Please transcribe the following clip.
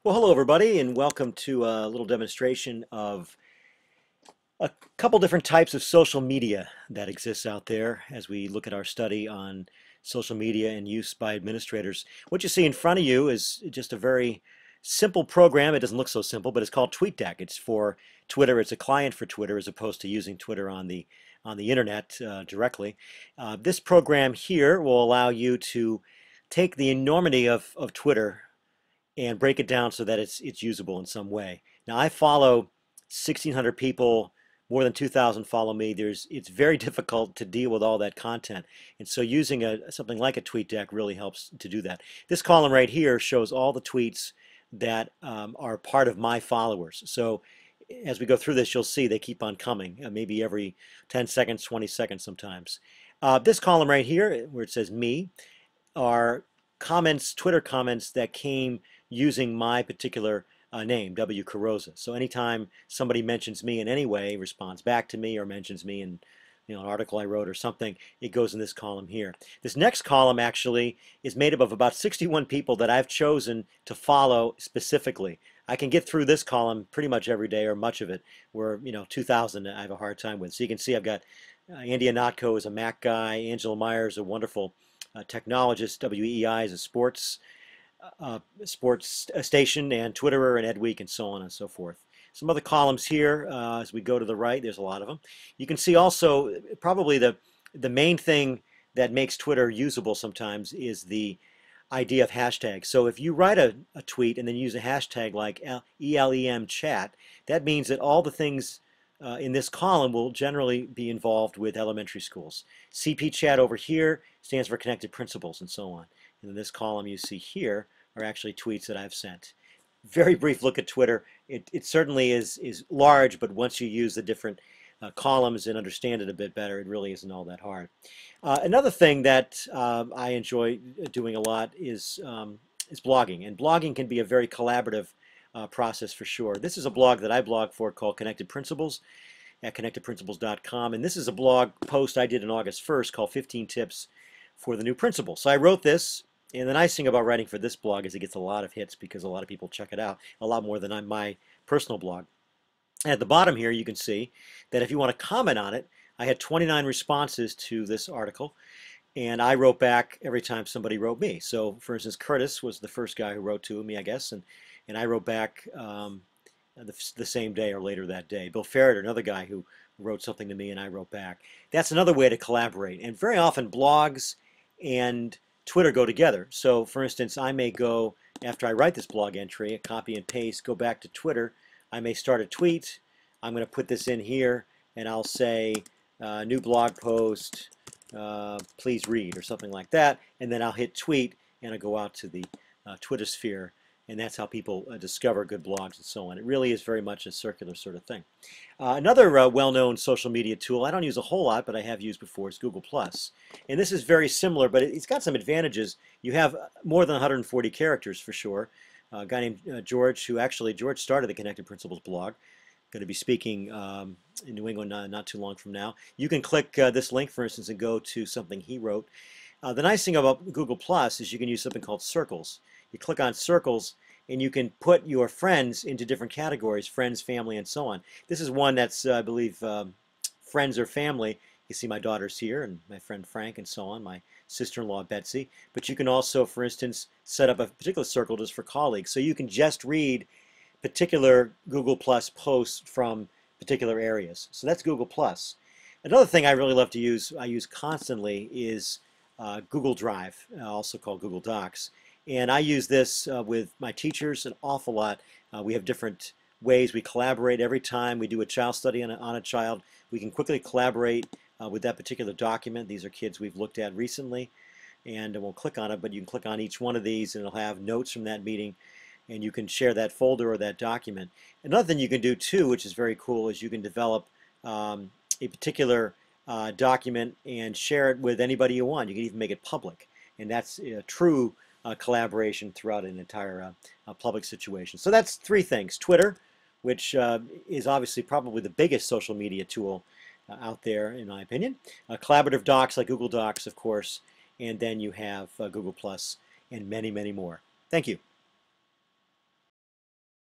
Well, hello everybody, and welcome to a little demonstration of a couple different types of social media that exists out there as we look at our study on social media and use by administrators. What you see in front of you is just a very simple program. It doesn't look so simple, but it's called TweetDeck. It's for Twitter. It's a client for Twitter as opposed to using Twitter on the internet directly. This program here will allow you to take the enormity of Twitter and break it down so that it's usable in some way. Now I follow 1,600 people, more than 2,000 follow me. It's very difficult to deal with all that content, and so using something like a TweetDeck really helps to do that. This column right here shows all the tweets that are part of my followers. So as we go through this, you'll see they keep on coming, maybe every 10 seconds, 20 seconds sometimes. This column right here, where it says me, are comments, Twitter comments that came using my particular name, wcarozza. So anytime somebody mentions me in any way, responds back to me, or mentions me in an article I wrote or something, it goes in this column here. This next column actually is made up of about 61 people that I've chosen to follow specifically. I can get through this column pretty much every day, or much of it, where 2,000 I have a hard time with. So you can see I've got Andy Anatko is a Mac guy, Angela Myers, a wonderful technologist, WEI is a sports station, and Twitterer, and Ed Week, and so on and so forth. Some other columns here as we go to the right. There's a lot of them. You can see also probably the main thing that makes Twitter usable sometimes is the idea of hashtags. So if you write a tweet and then use a hashtag like ELEM chat, that means that all the things in this column will generally be involved with elementary schools. CP chat over here stands for connected principals and so on. And in this column you see here are actually tweets that I've sent. Very brief look at Twitter. It certainly is large, but once you use the different columns and understand it a bit better, it really isn't all that hard. Another thing that I enjoy doing a lot is blogging, and blogging can be a very collaborative process for sure. This is a blog that I blog for called Connected Principals at connectedprincipals.com, and this is a blog post I did on August 1st called 15 Tips for the New Principal. So I wrote this, and the nice thing about writing for this blog is it gets a lot of hits because a lot of people check it out, a lot more than on my personal blog. And at the bottom here you can see that if you want to comment on it, I had 29 responses to this article, and I wrote back every time somebody wrote me. So for instance, Curtis was the first guy who wrote to me, I guess, and I wrote back the same day or later that day. Bill Ferreter, another guy who wrote something to me, and I wrote back. That's another way to collaborate, and very often blogs and Twitter go together. So for instance, I may go, after I write this blog entry, copy and paste, go back to Twitter. I may start a tweet. I'm going to put this in here, and I'll say new blog post, please read, or something like that, and then I'll hit tweet, and I'll go out to the Twitter sphere, and that's how people discover good blogs and so on. It really is very much a circular sort of thing. Another well-known social media tool I don't use a whole lot, but I have used before, is Google+. And this is very similar, but it's got some advantages. You have more than 140 characters for sure. A guy named George, George started the Connected Principals blog, going to be speaking in New England not too long from now. You can click this link, for instance, and go to something he wrote. The nice thing about Google Plus is you can use something called circles. You click on circles, and you can put your friends into different categories, friends, family, and so on. This is one that's, I believe, friends or family. You see my daughter's here, and my friend Frank, and so on, my sister-in-law Betsy. But you can also, for instance, set up a particular circle just for colleagues. So you can just read particular Google Plus posts from particular areas. So that's Google Plus. Another thing I really love to use, I use constantly, is Google Drive, also called Google Docs. And I use this with my teachers an awful lot. We have different ways we collaborate. Every time we do a child study on a child, we can quickly collaborate with that particular document. These are kids we've looked at recently, and we'll click on it, but you can click on each one of these, and it'll have notes from that meeting, and you can share that folder or that document. Another thing you can do too, which is very cool, is you can develop a particular document and share it with anybody you want. You can even make it public, and that's true collaboration throughout an entire public situation. So that's three things. Twitter, which is obviously probably the biggest social media tool out there, in my opinion. Collaborative docs like Google Docs, of course, and then you have Google Plus and many, many more. Thank you.